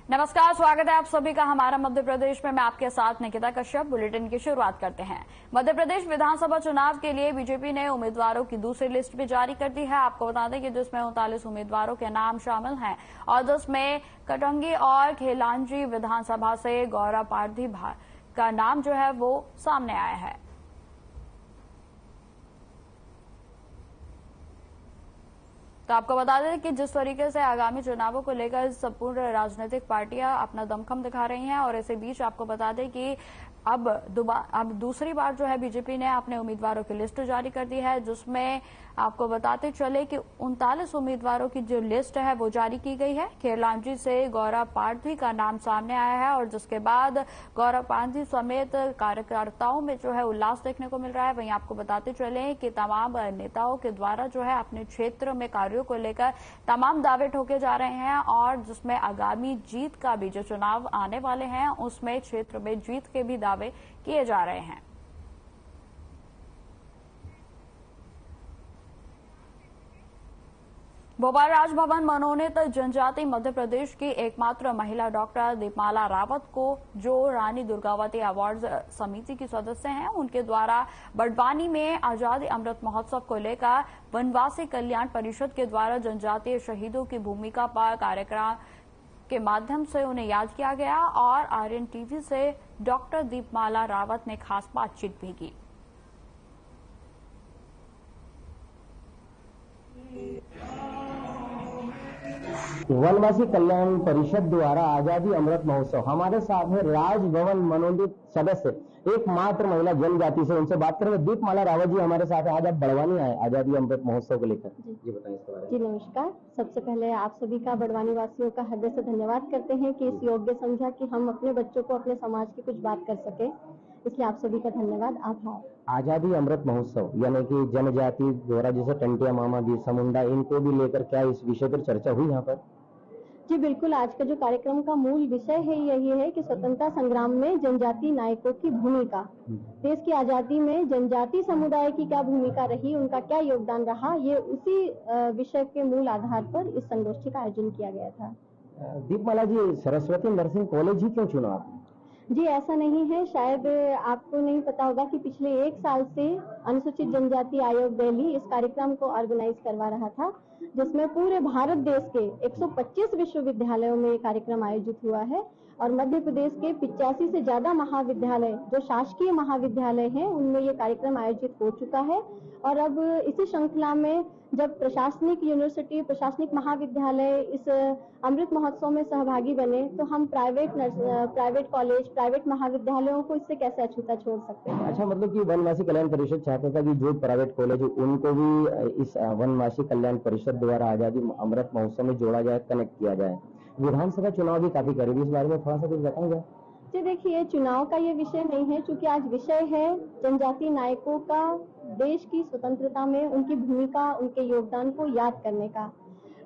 नमस्कार, स्वागत है आप सभी का हमारा मध्य प्रदेश में। मैं आपके साथ निकिता कश्यप। बुलेटिन की शुरुआत करते हैं। मध्य प्रदेश विधानसभा चुनाव के लिए बीजेपी ने उम्मीदवारों की दूसरी लिस्ट भी जारी कर दी है। आपको बता दें कि जिसमें 39 उम्मीदवारों के नाम शामिल हैं और जिसमें कटंगी और खेलांजी विधानसभा से गौरव पारधी का नाम जो है वो सामने आया है। तो आपको बता दें कि जिस तरीके से आगामी चुनावों को लेकर संपूर्ण राजनीतिक पार्टियां अपना दमखम दिखा रही हैं और इसी बीच आपको बता दें कि अब दूसरी बार जो है बीजेपी ने अपने उम्मीदवारों की लिस्ट जारी कर दी है, जिसमें आपको बताते चले कि 39 उम्मीदवारों की जो लिस्ट है वो जारी की गई है। खेलांजी से गौरव पारधी का नाम सामने आया है और जिसके बाद गौरव पारधी समेत कार्यकर्ताओं में जो है उल्लास देखने को मिल रहा है। वहीं आपको बताते चले कि तमाम नेताओं के द्वारा जो है अपने क्षेत्र में कार्यों को लेकर तमाम दावे ठोके जा रहे हैं और जिसमें आगामी जीत का भी जो चुनाव आने वाले हैं उसमें क्षेत्र में जीत के भी दावे किए जा रहे हैं। भोपाल राजभवन मनोनीत जनजाति मध्य प्रदेश की एकमात्र महिला डॉक्टर दीपमाला रावत को, जो रानी दुर्गावती अवार्ड समिति की सदस्य हैं, उनके द्वारा बड़वानी में आजादी अमृत महोत्सव को लेकर वनवासी कल्याण परिषद के द्वारा जनजातीय शहीदों की भूमिका पर कार्यक्रम के माध्यम से उन्हें याद किया गया और आर्यन टीवी से डॉक्टर दीपमाला रावत ने खास बातचीत भी की। वनवासी कल्याण परिषद द्वारा आजादी अमृत महोत्सव, हमारे साथ है राजभवन मनोनीत सदस्य एकमात्र महिला जनजाति से, उनसे बात करेंगे। दीपमाला रावत जी हमारे साथ है। आज आप बड़वानी आए आजादी अमृत महोत्सव को लेकर, जी बताएं इसके बारे में। जी नमस्कार। सबसे पहले आप सभी का, बड़वानी वासियों का हृदय से धन्यवाद करते हैं कि इस योग्य समझा कि हम अपने बच्चों को अपने समाज की कुछ बात कर सके, इसलिए आप सभी का धन्यवाद, आभार। आजादी अमृत महोत्सव यानी कि जनजाति द्वारा जैसे टंटिया मामा, बिरसा मुंडा, इनको भी लेकर क्या इस विषय पर चर्चा हुई यहाँ पर? जी बिल्कुल। आज का जो कार्यक्रम का मूल विषय है यही है कि स्वतंत्रता संग्राम में जनजाति नायकों की भूमिका, देश की आजादी में जनजाति समुदाय की क्या भूमिका रही, उनका क्या योगदान रहा, ये उसी विषय के मूल आधार पर इस संगोष्ठी का आयोजन किया गया था। दीपमाला जी, सरस्वती नर्सिंग कॉलेज ही क्यों चुना आपने? जी ऐसा नहीं है, शायद आपको नहीं पता होगा कि पिछले 1 साल से अनुसूचित जनजाति आयोग दिल्ली इस कार्यक्रम को ऑर्गेनाइज करवा रहा था, जिसमें पूरे भारत देश के 125 विश्वविद्यालयों में ये कार्यक्रम आयोजित हुआ है और मध्य प्रदेश के 85 से ज्यादा महाविद्यालय, जो शासकीय महाविद्यालय हैं, उनमें ये कार्यक्रम आयोजित हो चुका है। और अब इसी श्रृंखला में जब प्रशासनिक यूनिवर्सिटी, प्रशासनिक महाविद्यालय इस अमृत महोत्सव में सहभागी बने, तो हम प्राइवेट कॉलेज, प्राइवेट महाविद्यालयों को इससे कैसे अछूता छोड़ सकते हैं। अच्छा, मतलब कि वनवासी कल्याण परिषद चाहता था कि जो प्राइवेट कॉलेज उनको भी इस वनवासी कल्याण परिषद द्वारा आजादी अमृत महोत्सव में जोड़ा जाए, कनेक्ट किया जाए। विधानसभा चुनाव भी काफी करीब, इस बारे में थोड़ा सा कुछ बताएंगे? जी देखिए, चुनाव का ये विषय नहीं है, क्योंकि आज विषय है जनजाति नायकों का देश की स्वतंत्रता में उनकी भूमिका, उनके योगदान को याद करने का।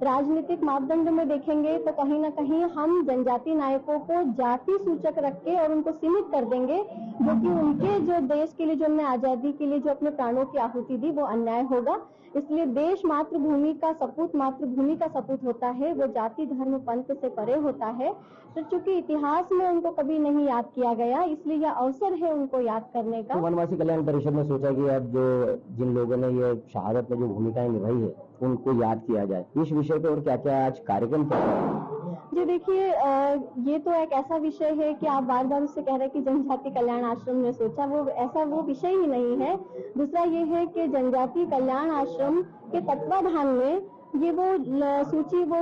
राजनीतिक मापदंड में देखेंगे तो कहीं ना कहीं हम जनजाति नायकों को जाति सूचक रख के और उनको सीमित कर देंगे, जो कि उनके जो देश के लिए, जो उन्होंने आजादी के लिए जो अपने प्राणों की आहुति दी, वो अन्याय होगा। इसलिए देश मातृभूमि का सपूत होता है, वो जाति धर्म पंथ से परे होता है। तो चूंकि इतिहास में उनको कभी नहीं याद किया गया, इसलिए यह अवसर है उनको याद करने का। तो वनवासी कल्याण परिषद ने सोचा कि अब जो जिन लोगों ने ये शहादत में जो भूमिकाएं निभाई है उनको याद किया जाए। इस विषय पे और क्या क्या आज कार्यक्रम क्या है? जी देखिए, ये तो एक ऐसा विषय है कि आप बार बार उससे कह रहे हैं कि जनजाति कल्याण आश्रम ने सोचा, वो विषय ही नहीं है। दूसरा ये है कि जनजाति कल्याण आश्रम के तत्वाधान में ये वो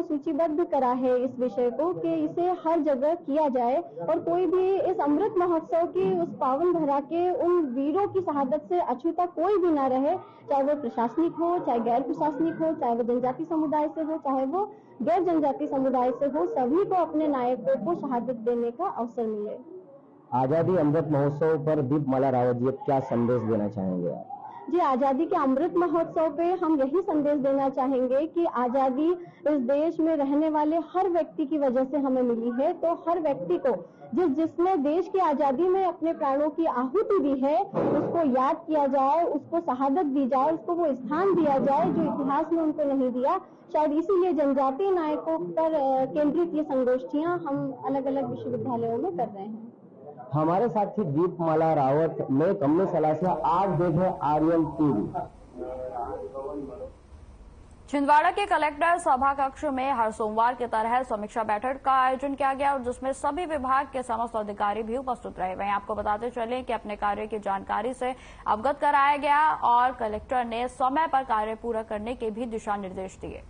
सूचीबद्ध करा है इस विषय को कि इसे हर जगह किया जाए और कोई भी इस अमृत महोत्सव की उस पावन धरा के उन वीरों की शहादत से अछूता कोई भी ना रहे, चाहे वो प्रशासनिक हो, चाहे गैर प्रशासनिक हो, चाहे वो जनजाति समुदाय से हो, चाहे वो गैर जनजाति समुदाय से हो, सभी को अपने नायकों को शहादत देने का अवसर मिले। आजादी अमृत महोत्सव पर दीपमाला रावत जी क्या संदेश देना चाहेंगे आप? जी, आजादी के अमृत महोत्सव पे हम यही संदेश देना चाहेंगे कि आजादी इस देश में रहने वाले हर व्यक्ति की वजह से हमें मिली है, तो हर व्यक्ति को जिसने देश की आजादी में अपने प्राणों की आहुति दी है, उसको याद किया जाए, उसको शहादत दी जाए, उसको वो स्थान दिया जाए जो इतिहास में उनको नहीं दिया। शायद इसीलिए जनजातीय नायकों पर केंद्रित ये संगोष्ठियां हम अलग अलग विश्वविद्यालयों में कर रहे हैं। हमारे साथी दीपमाला रावत, मैं कमलेश सलासिया, आप देखें आर्यन टीवी। छिंदवाड़ा के कलेक्टर सभा कक्ष में हर सोमवार की तरह समीक्षा बैठक का आयोजन किया गया और जिसमें सभी विभाग के समस्त अधिकारी भी उपस्थित रहे। वहीं आपको बताते चले कि अपने कार्य की जानकारी से अवगत कराया गया और कलेक्टर ने समय पर कार्य पूरा करने के भी दिशा निर्देश दिए।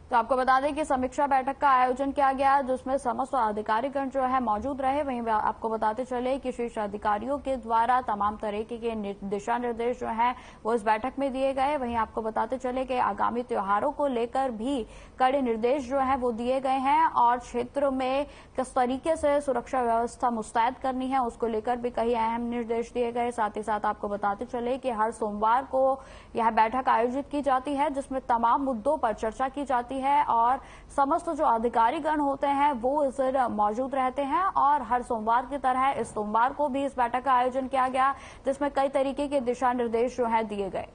तो आपको बता दें कि समीक्षा बैठक का आयोजन किया गया जिसमें समस्त अधिकारीगण जो है मौजूद रहे। वहीं आपको बताते चले कि शीर्ष अधिकारियों के द्वारा तमाम तरीके के दिशा निर्देश जो हैं वो इस बैठक में दिए गए। वहीं आपको बताते चले कि आगामी त्योहारों को लेकर भी कड़े निर्देश जो है वो दिए गए हैं और क्षेत्र में किस तरीके से सुरक्षा व्यवस्था मुस्तैद करनी है उसको लेकर भी कई अहम निर्देश दिए गए। साथ ही साथ आपको बताते चले कि हर सोमवार को यह बैठक आयोजित की जाती है जिसमें तमाम मुद्दों पर चर्चा की जाती है और समस्त जो अधिकारीगण होते हैं वो इस दिन मौजूद रहते हैं और हर सोमवार की तरह इस सोमवार को भी इस बैठक का आयोजन किया गया जिसमें कई तरीके के दिशा निर्देश जो है दिए गए।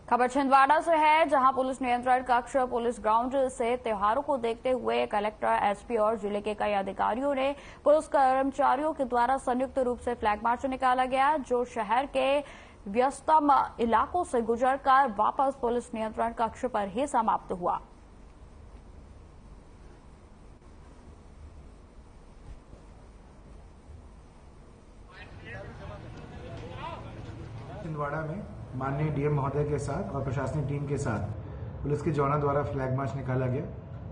खबर छिंदवाड़ा से है जहां पुलिस नियंत्रण कक्ष पुलिस ग्राउंड से त्योहारों को देखते हुए कलेक्टर, एसपी और जिले के कई अधिकारियों ने पुलिस कर्मचारियों के द्वारा संयुक्त रूप से फ्लैग मार्च निकाला गया जो शहर के व्यस्तम इलाकों से गुजरकर वापस पुलिस नियंत्रण कक्ष पर ही समाप्त हुआ। छिंदवाड़ा में माननीय डीएम महोदय के साथ और प्रशासनिक टीम के साथ पुलिस के जवानों द्वारा फ्लैग मार्च निकाला गया।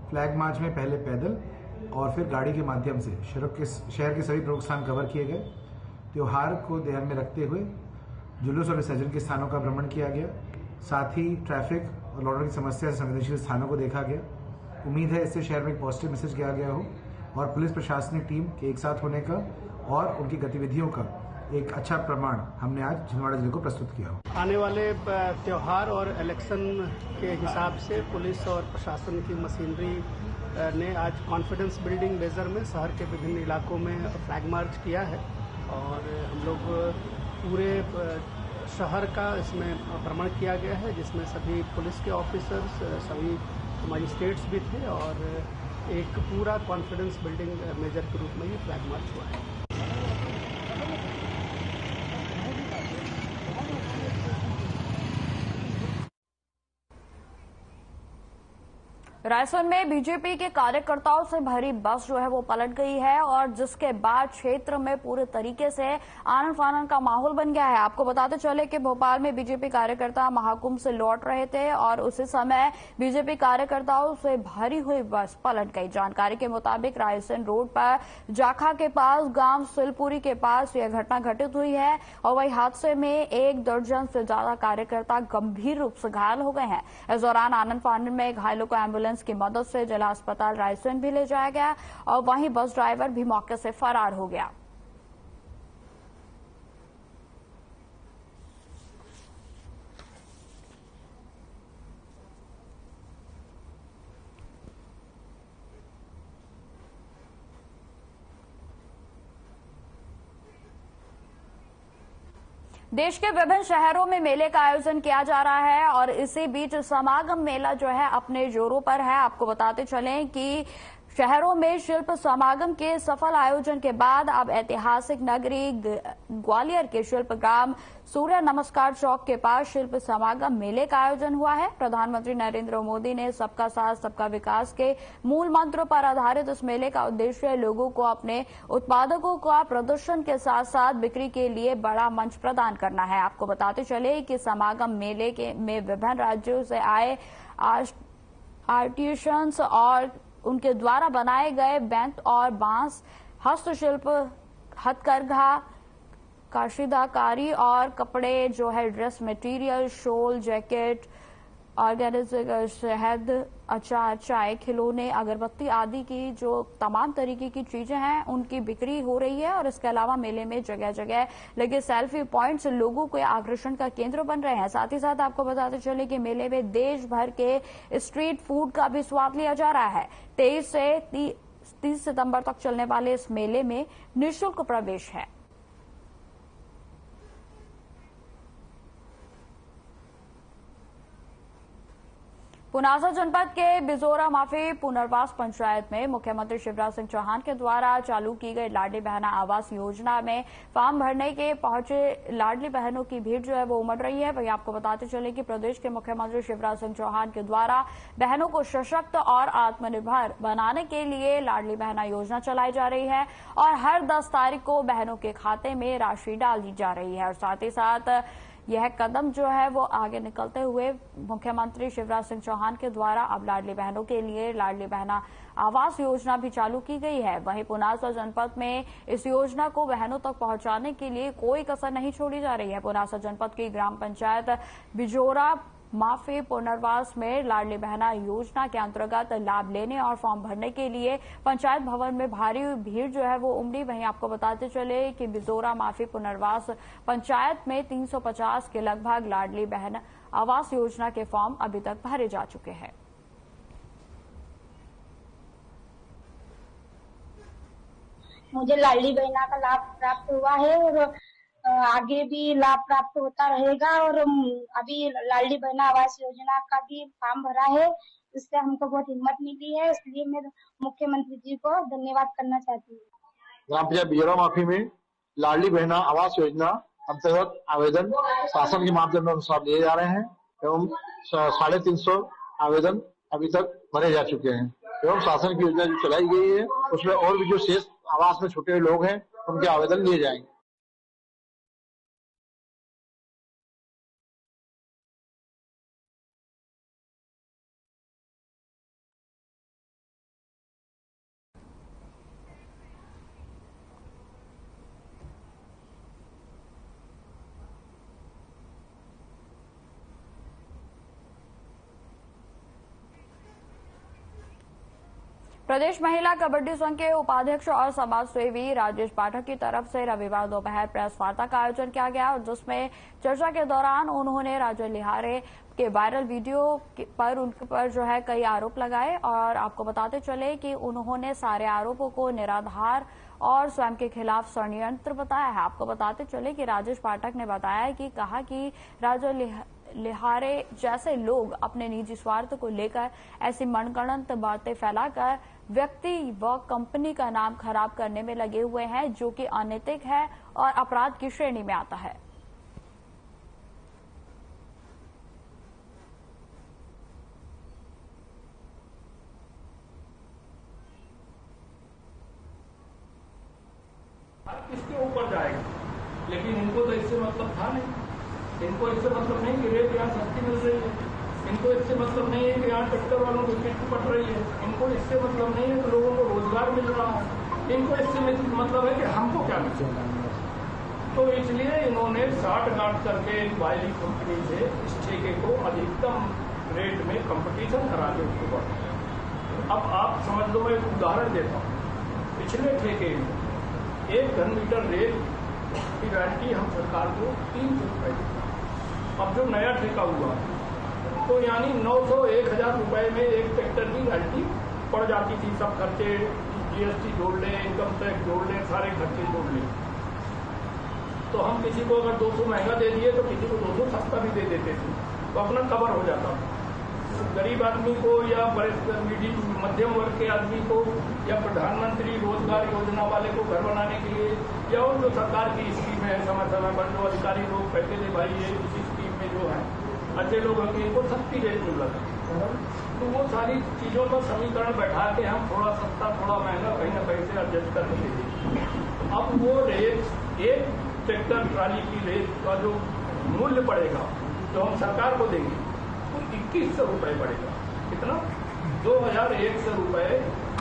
फ्लैग मार्च में पहले पैदल और फिर गाड़ी के माध्यम से शहर के सभी प्रमुख स्थान कवर किए गए। त्योहार को ध्यान में रखते हुए जुलूस और विसर्जन के स्थानों का भ्रमण किया गया। साथ ही ट्रैफिक और लॉ ऑर्डर की समस्या से संवेदनशील स्थानों को देखा गया। उम्मीद है इससे शहर में एक पॉजिटिव मैसेज किया गया हो और पुलिस प्रशासनिक टीम के एक साथ होने का और उनकी गतिविधियों का एक अच्छा प्रमाण हमने आज छिंदवाड़ा जिले को प्रस्तुत किया हो। आने वाले त्योहार और इलेक्शन के हिसाब से पुलिस और प्रशासन की मशीनरी ने आज कॉन्फिडेंस बिल्डिंग मेजर में शहर के विभिन्न इलाकों में फ्लैग मार्च किया है और हम लोग पूरे शहर का इसमें भ्रमण किया गया है जिसमें सभी पुलिस के ऑफिसर्स, सभी मजिस्ट्रेट्स भी थे और एक पूरा कॉन्फिडेंस बिल्डिंग मेजर के रूप में ये फ्लैग मार्च हुआ है। रायसेन में बीजेपी के कार्यकर्ताओं से भरी बस जो है वो पलट गई है और जिसके बाद क्षेत्र में पूरे तरीके से आनन फानन का माहौल बन गया है। आपको बताते चले कि भोपाल में बीजेपी कार्यकर्ता महाकुंभ से लौट रहे थे और उसी समय बीजेपी कार्यकर्ताओं से भरी हुई बस पलट गई। जानकारी के मुताबिक रायसेन रोड पर जाखा के पास गांव सिलपुरी के पास यह घटना घटित हुई है और वही हादसे में 1 दर्जन से ज्यादा कार्यकर्ता गंभीर रूप से घायल हो गए हैं। इस दौरान आनन फानन में घायलों को एम्बुलेंस की मदद से जिला अस्पताल रायसेन भी ले जाया गया और वहीं बस ड्राइवर भी मौके से फरार हो गया। देश के विभिन्न शहरों में मेले का आयोजन किया जा रहा है और इसी बीच समागम मेला जो है अपने जोरों पर है। आपको बताते चलें कि शहरों में शिल्प समागम के सफल आयोजन के बाद अब ऐतिहासिक नगरी ग्वालियर के शिल्प ग्राम सूर्य नमस्कार चौक के पास शिल्प समागम मेले का आयोजन हुआ है। प्रधानमंत्री नरेंद्र मोदी ने सबका साथ सबका विकास के मूल मंत्र पर आधारित इस मेले का उद्देश्य लोगों को अपने उत्पादकों का प्रदर्शन के साथ साथ बिक्री के लिए बड़ा मंच प्रदान करना है। आपको बताते चले कि समागम मेले में विभिन्न राज्यों से आए आर्टिसंस और उनके द्वारा बनाए गए बेंत और बांस, हस्तशिल्प, हथकरघा, काशीदाकारी और कपड़े जो है, dress material, shawl, jacket, organic शहद, अचार, चाय, खिलौने, अगरबत्ती आदि की जो तमाम तरीके की चीजें हैं उनकी बिक्री हो रही है। और इसके अलावा मेले में जगह जगह लगे सेल्फी पॉइंट्स लोगों के आकर्षण का केंद्र बन रहे हैं। साथ ही साथ आपको बताते चले कि मेले में देश भर के स्ट्रीट फूड का भी स्वाद लिया जा रहा है। 23 से 30 सितंबर तक चलने वाले इस मेले में निःशुल्क प्रवेश है। पुनासा जनपद के बिजोरा माफी पुनर्वास पंचायत में मुख्यमंत्री शिवराज सिंह चौहान के द्वारा चालू की गई लाडली बहना आवास योजना में फॉर्म भरने के पहुंचे लाडली बहनों की भीड़ जो है वो उमड़ रही है। वहीं आपको बताते चले कि प्रदेश के मुख्यमंत्री शिवराज सिंह चौहान के द्वारा बहनों को सशक्त और आत्मनिर्भर बनाने के लिए लाडली बहना योजना चलाई जा रही है और हर 10 तारीख को बहनों के खाते में राशि डाल दी जा रही है। और साथ ही साथ यह कदम जो है वो आगे निकलते हुए मुख्यमंत्री शिवराज सिंह चौहान के द्वारा अब लाडली बहनों के लिए लाडली बहना आवास योजना भी चालू की गई है। वहीं पुनासा जनपद में इस योजना को बहनों तक पहुंचाने के लिए कोई कसर नहीं छोड़ी जा रही है। पुनासा जनपद की ग्राम पंचायत बिजोरा माफी पुनर्वास में लाडली बहना योजना के अंतर्गत लाभ लेने और फॉर्म भरने के लिए पंचायत भवन में भारी भीड़ जो है वो उमड़ी। वहीं आपको बताते चले कि बिजोरा माफी पुनर्वास पंचायत में 350 के लगभग लाडली बहन आवास योजना के फॉर्म अभी तक भरे जा चुके हैं। मुझे लाडली बहना का लाभ प्राप्त हुआ है और आगे भी लाभ प्राप्त होता रहेगा। और अभी लाडली बहना आवास योजना का भी फॉर्म भरा है, इससे हमको बहुत हिम्मत मिली है, इसलिए मैं मुख्यमंत्री जी को धन्यवाद करना चाहती हूँ। ग्राम पंचायत बिजोरा माफी में लाडली बहना आवास योजना अंतर्गत आवेदन शासन के माध्यम अनुसार लिए जा रहे हैं एवं 350 आवेदन अभी तक भरे जा चुके हैं एवं शासन की योजना जो चलाई गई है उसमें और भी जो शेष आवास में छूटे हुए लोग हैं उनके आवेदन लिए जाएंगे। प्रदेश महिला कबड्डी संघ के उपाध्यक्ष और समाज सेवी राजेश पाठक की तरफ से रविवार दोपहर प्रेस वार्ता का आयोजन किया गया और जिसमें चर्चा के दौरान उन्होंने राजू लिहारे के वायरल वीडियो पर उन पर जो है कई आरोप लगाए। और आपको बताते चले कि उन्होंने सारे आरोपों को निराधार और स्वयं के खिलाफ षड्यंत्र बताया है। आपको बताते चले कि राजेश पाठक ने बताया कि कहा कि राजू लिहारे जैसे लोग अपने निजी स्वार्थ को लेकर ऐसी मनगढ़ंत बातें फैलाकर व्यक्ति व कंपनी का नाम खराब करने में लगे हुए हैं, जो कि अनैतिक है और अपराध की श्रेणी में आता है। किसके ऊपर जाएगा, लेकिन इनको तो इससे मतलब था नहीं। इनको इससे मतलब नहीं कि रेत यहाँ सस्ती मिल रही है, इनको इससे मतलब नहीं है कि यहाँ ट्रैक्टर वालों को किस्त पट रही है, इनको इससे मतलब नहीं है कि लोगों को रोजगार मिल रहा है, इनको इससे मतलब है कि हमको क्या मिल रहा है। तो इसलिए इन्होंने साठ गांठ करके वायली कंपनी से इस ठेके को अधिकतम रेट में कंपटीशन करा के उसको बढ़ा। अब आप समझ लो, मैं एक उदाहरण देता हूँ। पिछले ठेके में 1 घन मीटर रेत की गारंटी हम सरकार को 300 रुपए दी। अब जो नया ठेका हुआ तो यानी 900-1000 रुपए में एक ट्रैक्टर की गारंटी पड़ जाती थी। सब खर्चे जीएसटी जोड़ लें, इनकम टैक्स जोड़ लें, सारे खर्चे जोड़ लें। तो हम किसी को अगर 200 महंगा दे दिए तो किसी को 200 सस्ता भी दे देते थे, तो अपना कवर हो जाता था। गरीब आदमी को या मध्यम वर्ग के आदमी को या प्रधानमंत्री रोजगार योजना वाले को घर बनाने के लिए या और जो सरकार की स्कीम है समय समय पर जो अधिकारी लोग पैसे दे भाई ये इसी स्कीम में जो है अच्छे लोग हैं इनको सस्ती रेट मिल रहा है। तो वो सारी चीजों का समीकरण बैठा के हम थोड़ा सस्ता थोड़ा महंगा कहीं ना कहीं से एडजस्ट कर लेंगे। अब वो रेट एक ट्रैक्टर ट्राली की रेट का जो मूल्य पड़ेगा जो हम सरकार को देंगे वो 2100 रुपए पड़ेगा। कितना? 2100 रुपए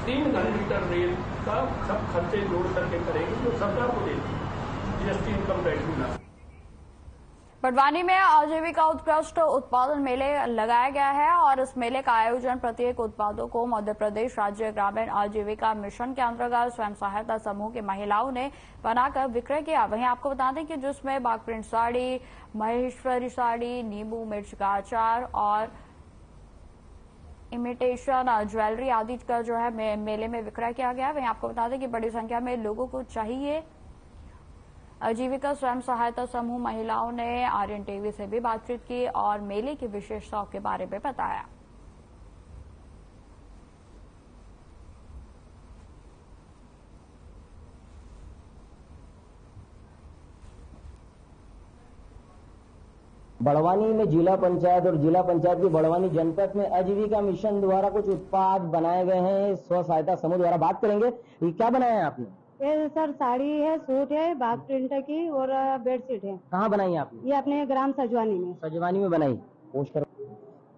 3 घन मीटर रेल का सब खर्चे जोड़ करके करेंगे जो सरकार को देगी। जीएसटी इनकम टैक्स भी ना। बड़वानी में आजीविका उत्कृष्ट उत्पादन मेले लगाया गया है और इस मेले का आयोजन प्रत्येक उत्पादों को मध्य प्रदेश राज्य ग्रामीण आजीविका मिशन के अंतर्गत स्वयं सहायता समूह की महिलाओं ने बनाकर विक्रय किया। वहीं आपको बता दें कि जिसमें बाग प्रिंट साड़ी, महेश्वरी साड़ी, नींबू मिर्च का अचार और इमिटेशन ज्वेलरी आदि का जो है मेले में विक्रय किया गया। वहीं आपको बता दें कि बड़ी संख्या में लोगों को चाहिए। आजीविका स्वयं सहायता समूह महिलाओं ने आर्यन टीवी से भी बातचीत की और मेले की विशेषताओं के बारे में बताया। बड़वानी में जिला पंचायत और जिला पंचायत की बड़वानी जनपद में आजीविका मिशन द्वारा कुछ उत्पाद बनाए गए हैं। स्व सहायता समूह द्वारा बात करेंगे, ये क्या बनाया है आपने? ये सर साड़ी है, सूट है, बाग प्रिंट की और बेडशीट है। कहाँ बनाई आपने? ये अपने ग्राम सजवानी में। सजवानी में बनाई। पोस्टर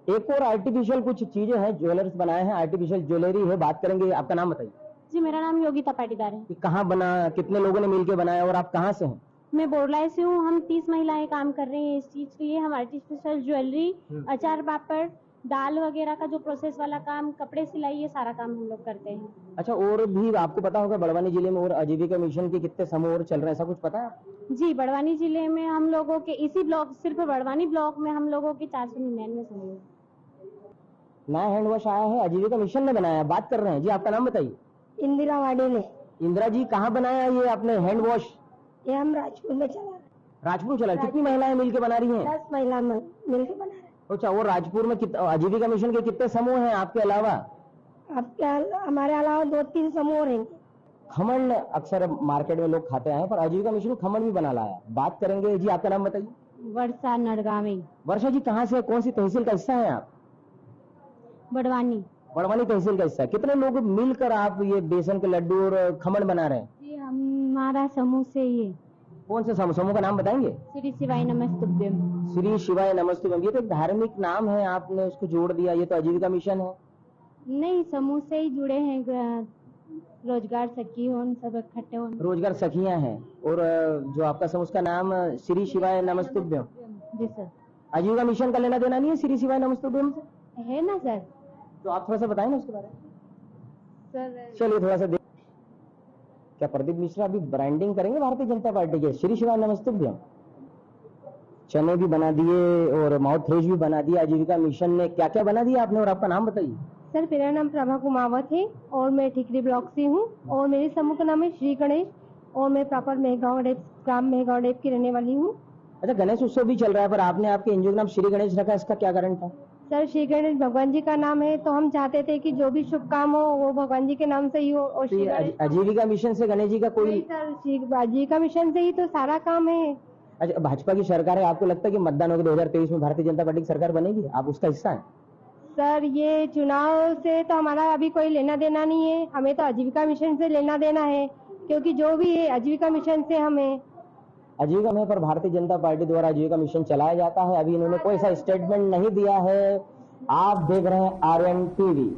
एक और आर्टिफिशियल कुछ चीजें हैं, ज्वेलर्स बनाए हैं, आर्टिफिशियल ज्वेलरी है, बात करेंगे। आपका नाम बताइए। जी मेरा नाम योगिता पाटीदार है। कहाँ बना, कितने लोगों ने मिलकर बनाया और आप कहाँ से हैं? मैं बोरलाई से हूँ। हम 30 महिलाएं काम कर रही हैं इस चीज के लिए। हम आर्टिफिशियल ज्वेलरी, अचार पापड़, दाल वगैरह का जो प्रोसेस वाला काम, कपड़े सिलाई, ये सारा काम हम लोग करते हैं। अच्छा, और भी आपको पता होगा बड़वानी जिले में और आजीविका मिशन के कितने समूह और चल रहे हैं, ऐसा कुछ पता है? जी बड़वानी जिले में हम लोगों के इसी ब्लॉक, सिर्फ बड़वानी ब्लॉक में हम लोगों के 499 समूह। नया हैंड वॉश आया है, आजीविका मिशन ने बनाया। बात कर रहे हैं जी, आपका नाम बताइए। इंदिरा वाडी ने। इंदिरा जी, कहाँ बनाया ये आपने हैंड वॉश? ये हम राजपुर में चला रहे हैं। राजपुर चला। कितनी महिलाएं मिलकर बना रही हैं? 10 महिला मिलकर बना रहे हैं। अच्छा, और राजपुर में आजीविका मिशन के कितने समूह हैं आपके अलावा? हमारे अलावा 2-3 समूह रहेंगे। खमण अक्सर मार्केट में लोग खाते हैं, पर आजीविका मिशन खमण भी बना लाया। बात करेंगे जी, आपका नाम बताइए। वर्षा नड़गावी। वर्षा जी, कहाँ से, कौन सी तहसील का हिस्सा है आप? बड़वानी। बड़वानी तहसील का हिस्सा। कितने लोग मिलकर आप ये बेसन के लड्डू और खमण बना रहे हैं? जी हमारा समूह से ये। कौन से समूह का नाम बताएंगे? श्री शिवाय नमस्तुभ्यम। श्री शिवाय नमस्तुभ्यम, ये तो एक धार्मिक नाम है, आपने उसको जोड़ दिया। ये तो आजीविका मिशन है। नहीं, समूह से ही जुड़े हैं। रोजगार सखी हो, सब इकट्ठे हो। रोजगार सखियां हैं। और जो आपका समूह, उसका नाम श्री शिवाय नमस्तुभ्यम। जी सर। आजीविका मिशन का लेना देना नहीं है श्री शिवाय नमस्तुभ्यम से? है ना सर। तो आप थोड़ा सा बताएं ना उसके बारे में। सर चलिए थोड़ा सा क्या प्रदीप मिश्रा अभी ब्रांडिंग करेंगे भारतीय जनता पार्टी के? श्री शिवाय नमस्तुभ्यम। चने भी बना दिए और माउथ फ्रेश भी बना दिया आजीविका मिशन ने। क्या क्या बना दिया आपने, और आपका नाम बताइए। सर मेरा नाम प्रभा कुमावत है और मैं ठिकरी ब्लॉक से हूँ और मेरे समूह का नाम है श्री गणेश और मैं प्रॉपर मेहगांव ग्राम मेहगांव की रहने वाली हूँ। अच्छा, गणेश उत्सव भी चल रहा है, पर आपने आपके एनजीओ का नाम श्री गणेश रखा, इसका क्या कारण था? सर श्री गणेश भगवान जी का नाम है, तो हम चाहते थे कि जो भी शुभ काम हो वो भगवान जी के नाम से ही हो। और आजीविका मिशन से गणेश जी का कोई? सर आजीविका मिशन से ही तो सारा काम है। अच्छा, भाजपा की सरकार है, आपको लगता है कि मतदान होगा 2023 में भारतीय जनता पार्टी की सरकार बनेगी? आप उसका हिस्सा है? सर ये चुनाव से तो हमारा अभी कोई लेना देना नहीं है, हमें तो आजीविका मिशन से लेना देना है, क्योंकि जो भी है आजीविका मिशन से हमें। आजीविका में पर भारतीय जनता पार्टी द्वारा आजीविका मिशन चलाया जाता है। अभी इन्होंने कोई ऐसा स्टेटमेंट नहीं दिया है। आप देख रहे हैं आर्यन टीवी।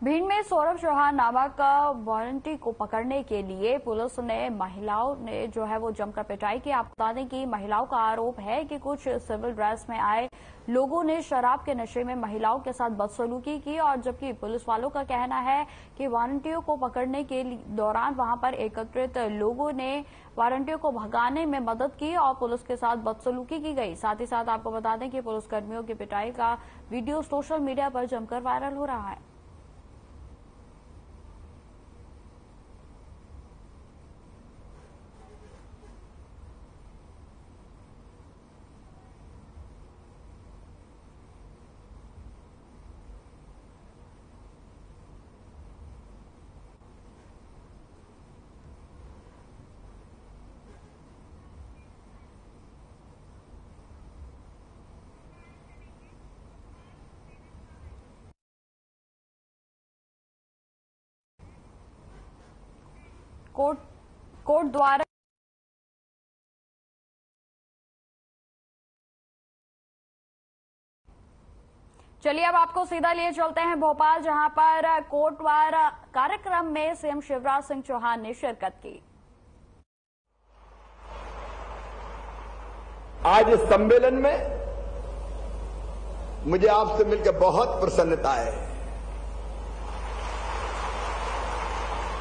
भीड़ में सौरभ चौहान नामक वारंटी को पकड़ने के लिए पुलिस ने महिलाओं ने जो है वो जमकर पिटाई की। आपको बता दें कि महिलाओं का आरोप है कि कुछ सिविल ड्रेस में आए लोगों ने शराब के नशे में महिलाओं के साथ बदसलूकी की, और जबकि पुलिस वालों का कहना है कि वारंटियों को पकड़ने के दौरान वहां पर एकत्रित लोगों ने वारंटियों को भगाने में मदद की और पुलिस के साथ बदसलूकी की गई। साथ ही साथ आपको बता दें कि पुलिसकर्मियों की पिटाई का वीडियो सोशल मीडिया पर जमकर वायरल हो रहा है। कोर्ट द्वारा चलिए अब आपको सीधा लिए चलते हैं भोपाल, जहां पर कोटवार कार्यक्रम में सीएम शिवराज सिंह चौहान ने शिरकत की। आज इस सम्मेलन में मुझे आपसे मिलकर बहुत प्रसन्नता है।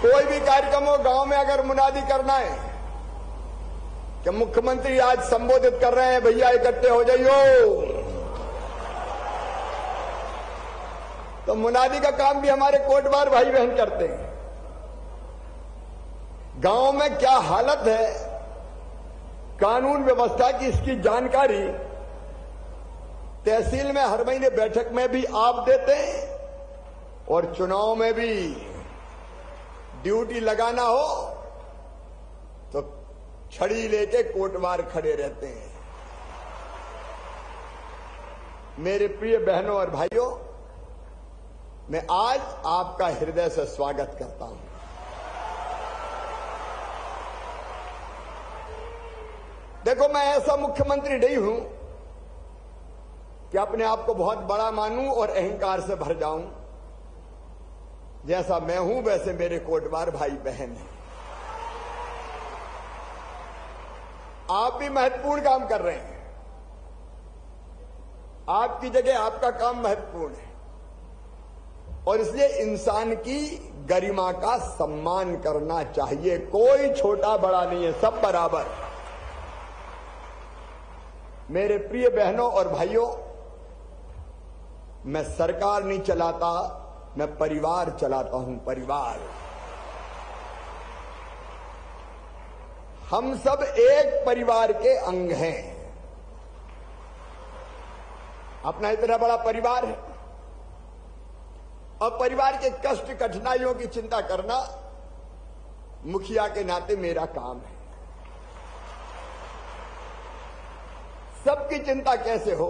कोई भी कार्यक्रम हो, गांव में अगर मुनादी करना है कि मुख्यमंत्री आज संबोधित कर रहे हैं, भैया इकट्ठे हो जाइयो, तो मुनादी का काम भी हमारे कोटवार भाई बहन करते हैं। गांव में क्या हालत है, कानून व्यवस्था की, इसकी जानकारी तहसील में हर महीने बैठक में भी आप देते हैं, और चुनाव में भी ड्यूटी लगाना हो तो छड़ी लेके कोटवार खड़े रहते हैं। मेरे प्रिय बहनों और भाइयों, मैं आज आपका हृदय से स्वागत करता हूं। देखो, मैं ऐसा मुख्यमंत्री नहीं हूं कि अपने आप को बहुत बड़ा मानूं और अहंकार से भर जाऊं। जैसा मैं हूं वैसे मेरे कोटवार भाई बहन हैं। आप भी महत्वपूर्ण काम कर रहे हैं। आपकी जगह आपका काम महत्वपूर्ण है, और इसलिए इंसान की गरिमा का सम्मान करना चाहिए। कोई छोटा बड़ा नहीं है, सब बराबर। मेरे प्रिय बहनों और भाइयों, मैं सरकार नहीं चलाता, मैं परिवार चलाता हूं। परिवार, हम सब एक परिवार के अंग हैं। अपना इतना बड़ा परिवार है, और परिवार के कष्ट कठिनाइयों की चिंता करना मुखिया के नाते मेरा काम है। सबकी चिंता कैसे हो,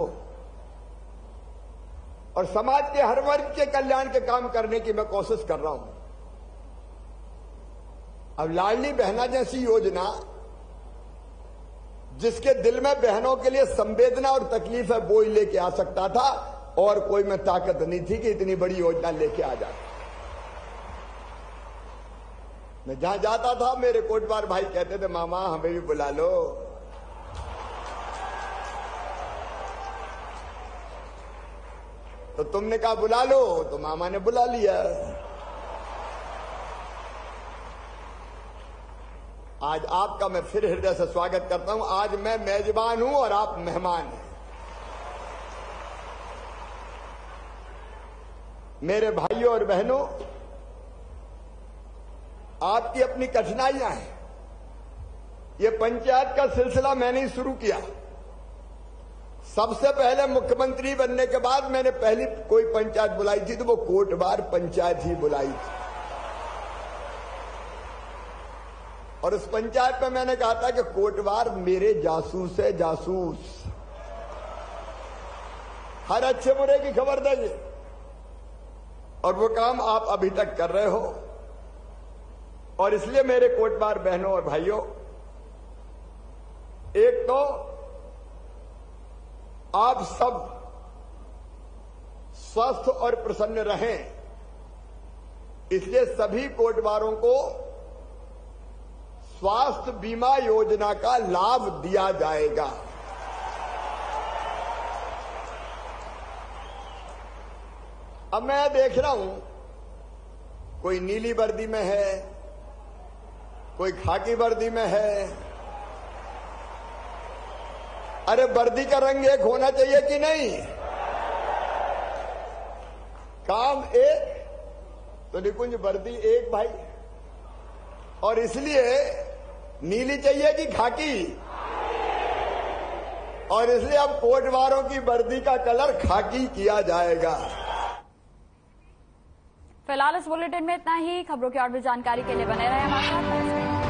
और समाज के हर वर्ग के कल्याण के काम करने की मैं कोशिश कर रहा हूं। अब लाडली बहना जैसी योजना, जिसके दिल में बहनों के लिए संवेदना और तकलीफ है, वो ही लेके आ सकता था, और कोई में ताकत नहीं थी कि इतनी बड़ी योजना लेके आ जाता। मैं जहां जाता था, मेरे कोटवार भाई कहते थे, मामा हमें भी बुला लो। तो तुमने कहा बुला लो, तो मामा ने बुला लिया। आज आपका मैं फिर हृदय से स्वागत करता हूं। आज मैं मेजबान हूं और आप मेहमान हैं। मेरे भाइयों और बहनों, आपकी अपनी कठिनाइयां हैं। ये पंचायत का सिलसिला मैंने ही शुरू किया। सबसे पहले मुख्यमंत्री बनने के बाद मैंने पहली कोई पंचायत बुलाई थी तो वो कोटवार पंचायत ही बुलाई थी, और उस पंचायत में मैंने कहा था कि कोटवार मेरे जासूस है, जासूस। हर अच्छे बुरे की खबर देंगे, और वो काम आप अभी तक कर रहे हो। और इसलिए मेरे कोटवार बहनों और भाइयों, एक तो आप सब स्वस्थ और प्रसन्न रहें, इसलिए सभी कोटवारों को स्वास्थ्य बीमा योजना का लाभ दिया जाएगा। अब मैं देख रहा हूं, कोई नीली वर्दी में है, कोई खाकी वर्दी में है। अरे वर्दी का रंग एक होना चाहिए कि नहीं? काम एक तो निकुंज वर्दी एक भाई, और इसलिए नीली चाहिए कि खाकी, और इसलिए अब कोटवारों की वर्दी का कलर खाकी किया जाएगा। फिलहाल इस बुलेटिन में इतना ही। खबरों की और भी जानकारी के लिए बने रहे हमारे साथ।